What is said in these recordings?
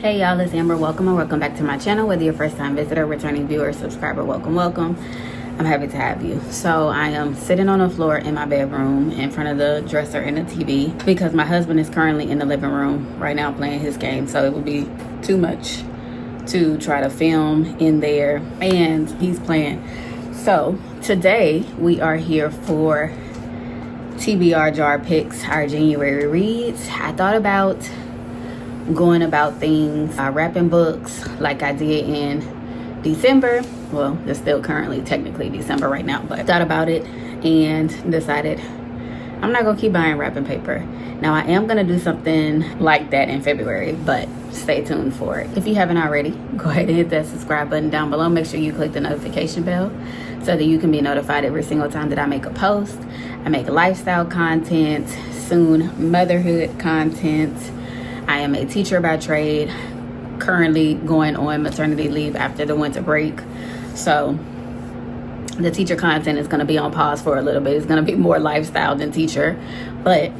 Hey y'all, it's Amber. Welcome and welcome back to my channel. Whether you're a first time visitor, returning viewer, subscriber, welcome. I'm happy to have you. So I am sitting on the floor in my bedroom in front of the dresser and the TV because my husband is currently in the living room right now playing his game. So it would be too much to try to film in there, and he's playing. So today we are here for TBR Jar picks, our January reads. I thought about going about things, wrapping books like I did in December. Well, it's still currently technically December right now, but I thought about it and decided I'm not gonna keep buying wrapping paper. Now I am gonna do something like that in February, but stay tuned for it. If you haven't already, go ahead and hit that subscribe button down below. Make sure you click the notification bell so that you can be notified every single time that I make a post. I make lifestyle content, soon motherhood content. I am a teacher by trade, currently going on maternity leave after the winter break. So the teacher content is going to be on pause for a little bit. It's going to be more lifestyle than teacher, but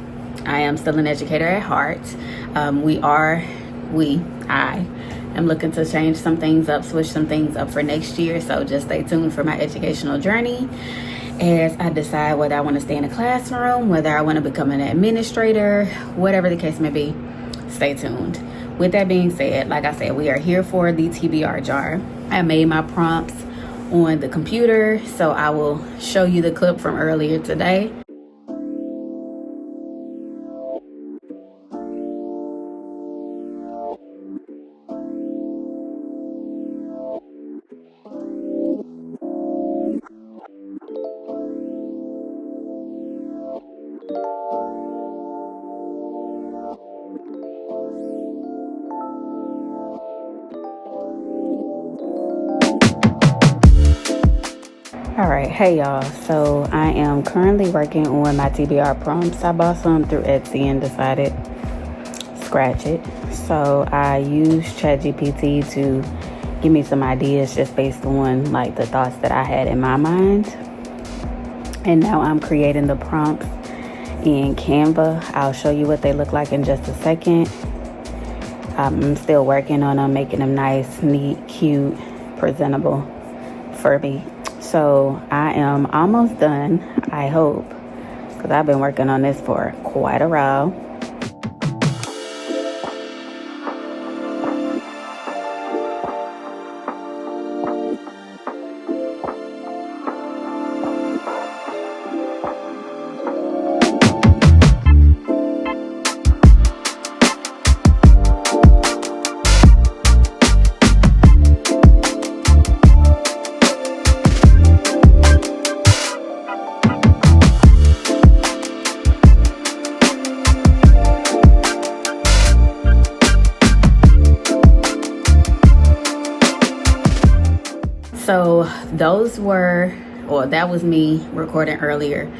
I am still an educator at heart. I am looking to change some things up, switch some things up for next year. So just stay tuned for my educational journey as I decide whether I want to stay in a classroom, whether I want to become an administrator, whatever the case may be. Stay tuned. With that being said, like I said, we are here for the TBR jar. I made my prompts on the computer, so I will show you the clip from earlier today. All right, hey y'all, so I am currently working on my TBR prompts. I bought some through Etsy and decided scratch it. So I used ChatGPT to give me some ideas just based on like the thoughts that I had in my mind. And now I'm creating the prompts in Canva. I'll show you what they look like in just a second. I'm still working on them, making them nice, neat, cute, presentable for me. So I am almost done, I hope, because I've been working on this for quite a while. So that was me recording earlier,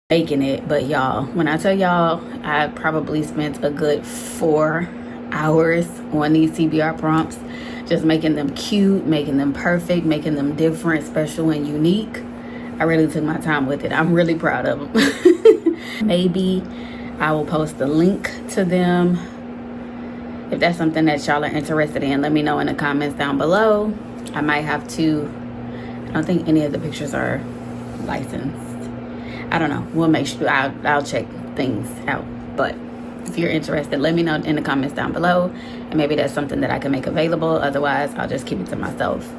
making it. But y'all, when I tell y'all, I probably spent a good 4 hours on these TBR prompts, just making them cute, making them perfect, making them different, special, and unique. I really took my time with it. I'm really proud of them. Maybe I will post the link to them. If that's something that y'all are interested in, let me know in the comments down below. I might have to, I don't think any of the pictures are licensed. I don't know. We'll make sure, I'll check things out. But if you're interested, let me know in the comments down below. And maybe that's something that I can make available. Otherwise, I'll just keep it to myself.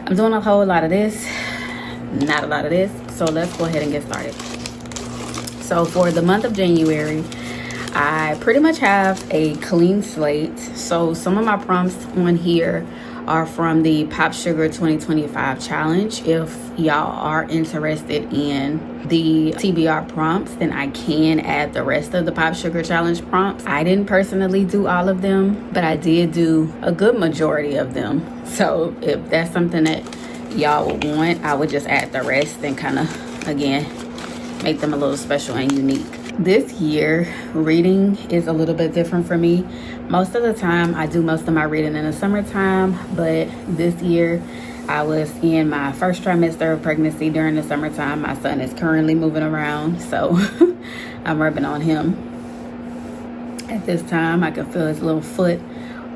I'm doing a whole lot of this, not a lot of this. So let's go ahead and get started. So for the month of January, I pretty much have a clean slate. So some of my prompts on here are from the Pop Sugar 2025 challenge. If y'all are interested in the TBR prompts, then I can add the rest of the Pop Sugar challenge prompts. I didn't personally do all of them, but I did do a good majority of them. So if that's something that y'all would want, I would just add the rest and kind of, again, make them a little special and unique. This year, reading is a little bit different for me. Most of the time, I do most of my reading in the summertime, but this year, I was in my first trimester of pregnancy during the summertime. My son is currently moving around, so I'm rubbing on him. At this time, I can feel his little foot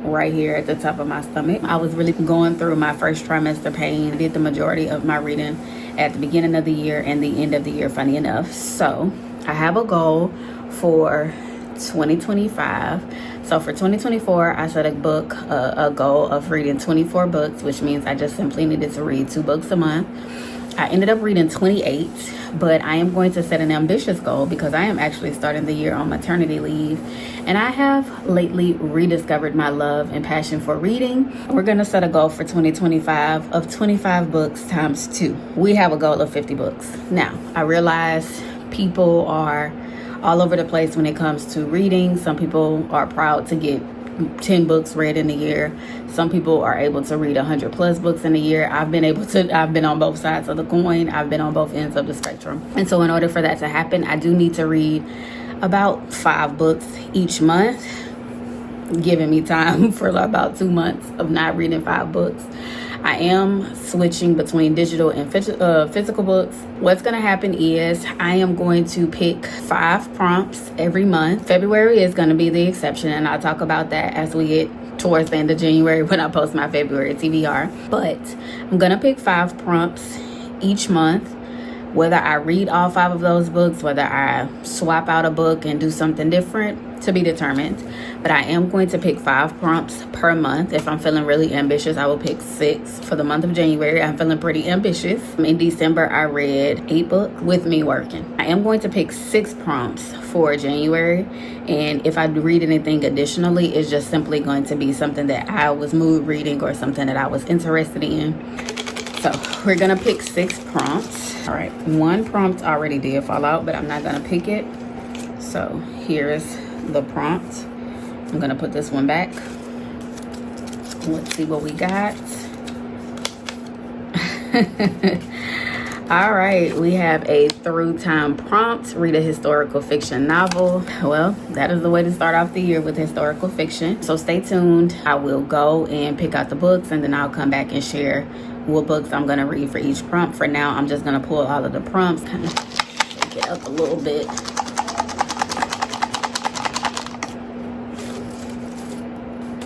right here at the top of my stomach. I was really going through my first trimester pain. I did the majority of my reading at the beginning of the year and the end of the year, funny enough. So I have a goal for 2025. So for 2024, I set a goal of reading 24 books, which means I just simply needed to read 2 books a month. I ended up reading 28, but I am going to set an ambitious goal because I am actually starting the year on maternity leave, and I have lately rediscovered my love and passion for reading. We're going to set a goal for 2025 of 25 books times 2. We have a goal of 50 books. Now, I realize people are all over the place when it comes to reading. Some people are proud to get 10 books read in a year. Some people are able to read 100 plus books in a year. I've been on both sides of the coin. I've been on both ends of the spectrum. And so in order for that to happen, I do need to read about 5 books each month, giving me time for about 2 months of not reading 5 books. I am switching between digital and physical books. What's going to happen is I am going to pick 5 prompts every month. February is going to be the exception, and I'll talk about that as we get towards the end of January when I post my February TBR. But I'm going to pick 5 prompts each month. Whether I read all 5 of those books, whether I swap out a book and do something different, to be determined. But I am going to pick 5 prompts per month. If I'm feeling really ambitious, I will pick 6 for the month of January. I'm feeling pretty ambitious. In December, I read 8 books with me working. I am going to pick 6 prompts for January. And if I read anything additionally, it's just simply going to be something that I was mood reading or something that I was interested in. So we're going to pick 6 prompts. All right, 1 prompt already did fall out, but I'm not going to pick it. So here's the prompt. I'm going to put this one back. Let's see what we got. All right, we have a through time prompt. Read a historical fiction novel. Well, that is the way to start off the year, with historical fiction. So stay tuned. I will go and pick out the books, and then I'll come back and share what books I'm going to read for each prompt. For now, I'm just going to pull all of the prompts, kind of shake it up a little bit.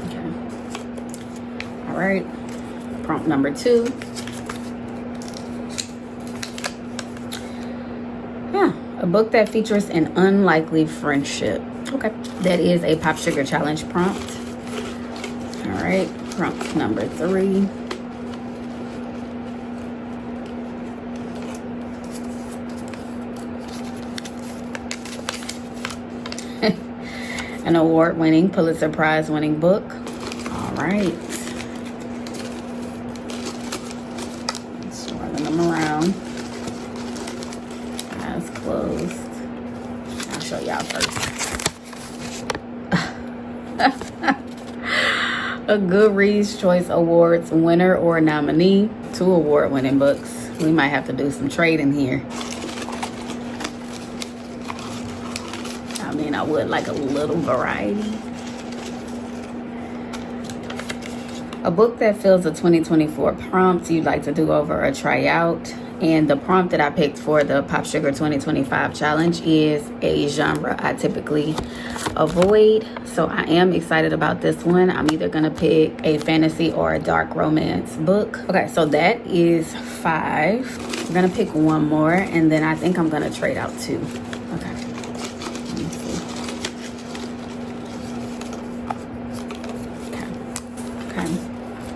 Okay. All right. Prompt number 2. A book that features an unlikely friendship. Okay. That is a Pop Sugar Challenge prompt. All right. Prompt number 3. An award-winning, Pulitzer Prize-winning book. All right. Swirling them around. Eyes closed. I'll show y'all first. A Goodreads Choice Awards winner or nominee. 2 award-winning books. We might have to do some trading here. I would like a little variety. A book that fills the 2024 prompt you'd like to do over or try out. And the prompt that I picked for the Pop Sugar 2025 challenge is a genre I typically avoid. So I am excited about this one. I'm either going to pick a fantasy or a dark romance book. Okay, so that is 5. I'm going to pick 1 more, and then I think I'm going to trade out 2. Okay.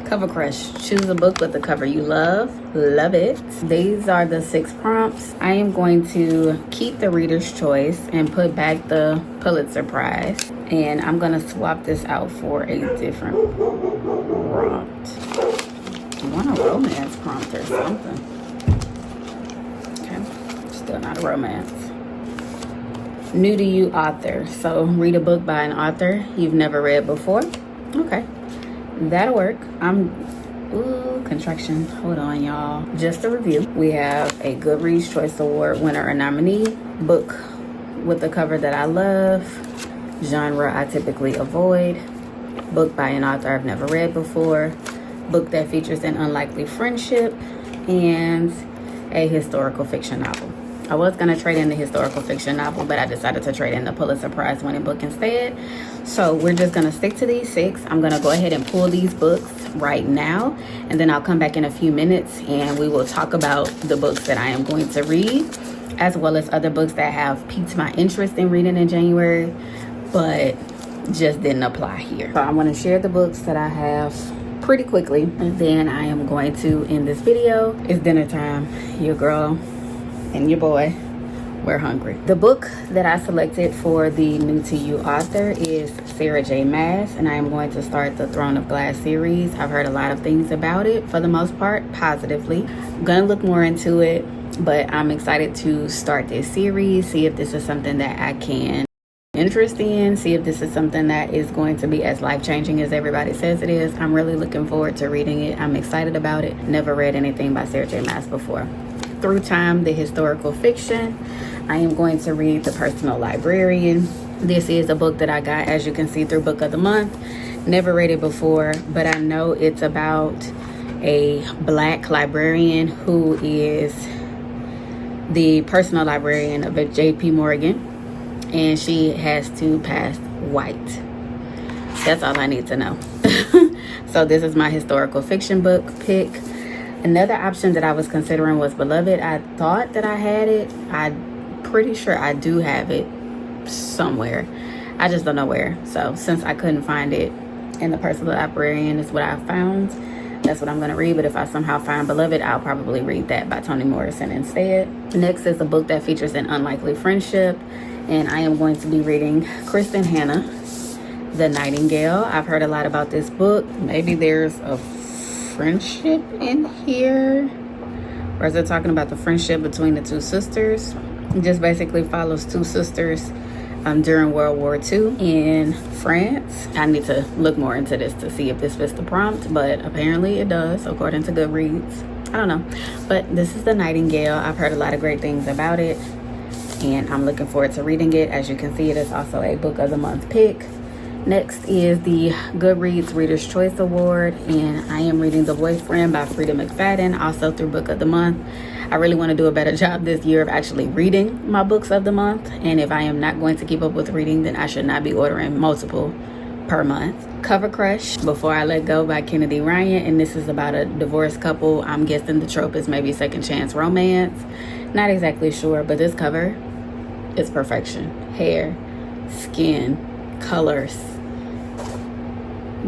Cover crush. Choose a book with the cover you love. Love it. These are the 6 prompts. I am going to keep the reader's choice and put back the Pulitzer Prize. And I'm going to swap this out for a different prompt. I want a romance prompt or something. Okay. Still not a romance. New to you author. So read a book by an author you've never read before. Okay. That'll work. Contraction. Hold on, y'all. Just a review. We have a Goodreads Choice Award winner or nominee. Book with the cover that I love. Genre I typically avoid. Book by an author I've never read before. Book that features an unlikely friendship. And a historical fiction novel. I was going to trade in the historical fiction novel, but I decided to trade in the Pulitzer Prize winning book instead. So we're just going to stick to these 6. I'm going to go ahead and pull these books right now, and then I'll come back in a few minutes and we will talk about the books that I am going to read, as well as other books that have piqued my interest in reading in January, but just didn't apply here. So I'm going to share the books that I have pretty quickly, and then I am going to end this video. It's dinner time. Your girl and your boy, we're hungry. The book that I selected for the new to you author is Sarah J. Maas, and I am going to start the Throne of Glass series. I've heard a lot of things about it, for the most part positively. I'm gonna look more into it, but I'm excited to start this series, see if this is something that I can interest in, see if this is something that is going to be as life-changing as everybody says it is. I'm really looking forward to reading it. I'm excited about it. Never read anything by Sarah J. Maas before. Through Time, the historical fiction. I am going to read The Personal Librarian. This is a book that I got, as you can see, through Book of the Month. Never read it before, but I know it's about a Black librarian who is the personal librarian of J.P. Morgan, and she has to pass white. That's all I need to know. So this is my historical fiction book pick. Another option that I was considering was Beloved. I thought that I had it. I'm pretty sure I do have it somewhere. I just don't know where. So since I couldn't find it, and The Personal Librarian is what I found, that's what I'm going to read. But if I somehow find Beloved, I'll probably read that by Toni Morrison instead. Next is a book that features an unlikely friendship, and I am going to be reading Kristen Hanna, The Nightingale. I've heard a lot about this book. Maybe there's a friendship in here, or is it talking about the friendship between the 2 sisters? It just basically follows 2 sisters during World War II in France. I need to look more into this to see if this fits the prompt, but apparently it does, according to Goodreads. I don't know, but this is The Nightingale. I've heard a lot of great things about it, and I'm looking forward to reading it. As you can see, it is also a Book of the Month pick. Next is the Goodreads Reader's Choice Award, and I am reading The Boyfriend by Frida McFadden, also through Book of the Month. I really want to do a better job this year of actually reading my books of the month, and if I am not going to keep up with reading, then I should not be ordering multiple per month. Cover Crush, Before I Let Go by Kennedy Ryan, and this is about a divorced couple. I'm guessing the trope is maybe second chance romance. Not exactly sure, but this cover is perfection. Hair, skin, colors,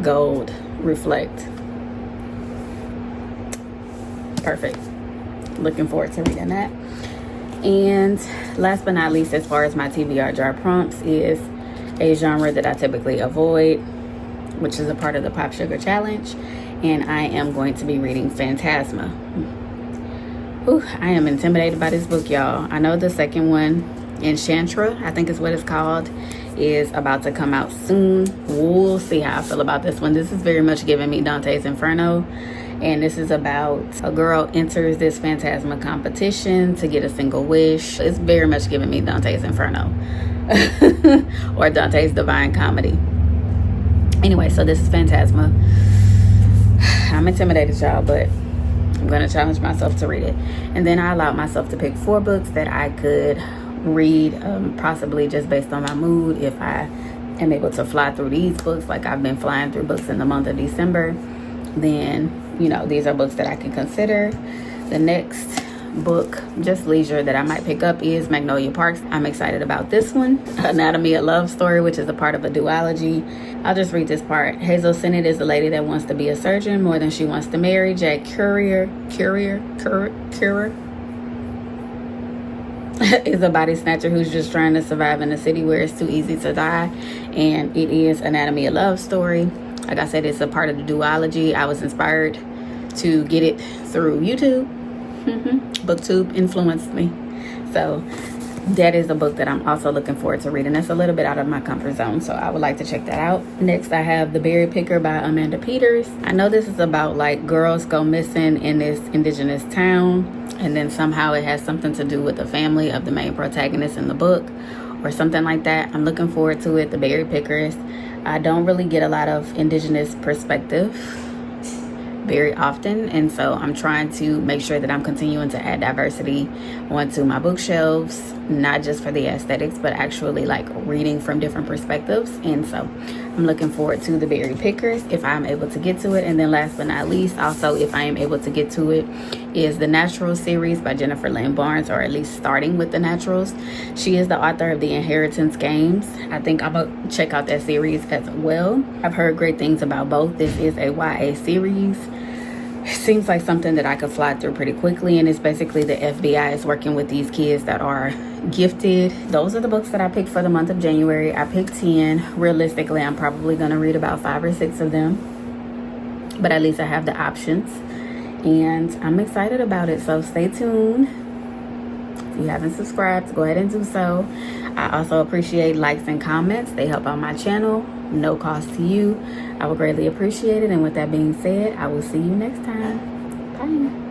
gold, reflect. Perfect. Looking forward to reading that. And last but not least, as far as my TBR Jar prompts, is a genre that I typically avoid, which is a part of the Pop Sugar Challenge, and I am going to be reading Phantasma. Whew, I am intimidated by this book, y'all. I know the second one, Enchantra, I think is what it's called, is about to come out soon. We'll see how I feel about this one. This is very much giving me Dante's Inferno, and this is about a girl enters this Phantasma competition to get a single wish. It's very much giving me Dante's Inferno or Dante's Divine Comedy. Anyway, so this is Phantasma. I'm intimidated, y'all, but I'm going to challenge myself to read it. And then I allowed myself to pick 4 books that I could read, possibly just based on my mood. If I am able to fly through these books like I've been flying through books in the month of December, then, you know, these are books that I can consider. The next book, just leisure, that I might pick up is Magnolia Parks. I'm excited about this one. Anatomy of Love Story, which is a part of a duology. I'll just read this part. Hazel Sennett is a lady that wants to be a surgeon more than she wants to marry. Jack Courier is a body snatcher who's just trying to survive in a city where it's too easy to die. And it is Anatomy of Love Story. Like I said, it's a part of the duology. I was inspired to get it through YouTube. BookTube influenced me. So that is a book that I'm also looking forward to reading. That's a little bit out of my comfort zone, so I would like to check that out. Next, I have The Berry Picker by Amanda Peters. I know this is about like girls go missing in this indigenous town, and then somehow it has something to do with the family of the main protagonist in the book or something like that. I'm looking forward to it. The Berry Pickers. I don't really get a lot of indigenous perspective very often, and so I'm trying to make sure that I'm continuing to add diversity onto my bookshelves, not just for the aesthetics, but actually like reading from different perspectives. And so I'm looking forward to the Berry Pickers if I'm able to get to it. And then last but not least, also if I am able to get to it, is the Naturals series by Jennifer Lynn Barnes, or at least starting with the Naturals. She is the author of the Inheritance Games. I think I'm gonna check out that series as well. I've heard great things about both. This is a YA series. It seems like something that I could fly through pretty quickly, and it's basically the FBI is working with these kids that are gifted. Those are the books that I picked for the month of January. I picked 10. Realistically, I'm probably going to read about 5 or 6 of them, but at least I have the options, and I'm excited about it. So stay tuned. If you haven't subscribed, go ahead and do so. I also appreciate likes and comments. They help out my channel. No cost to you. I would greatly appreciate it. And with that being said, I will see you next time.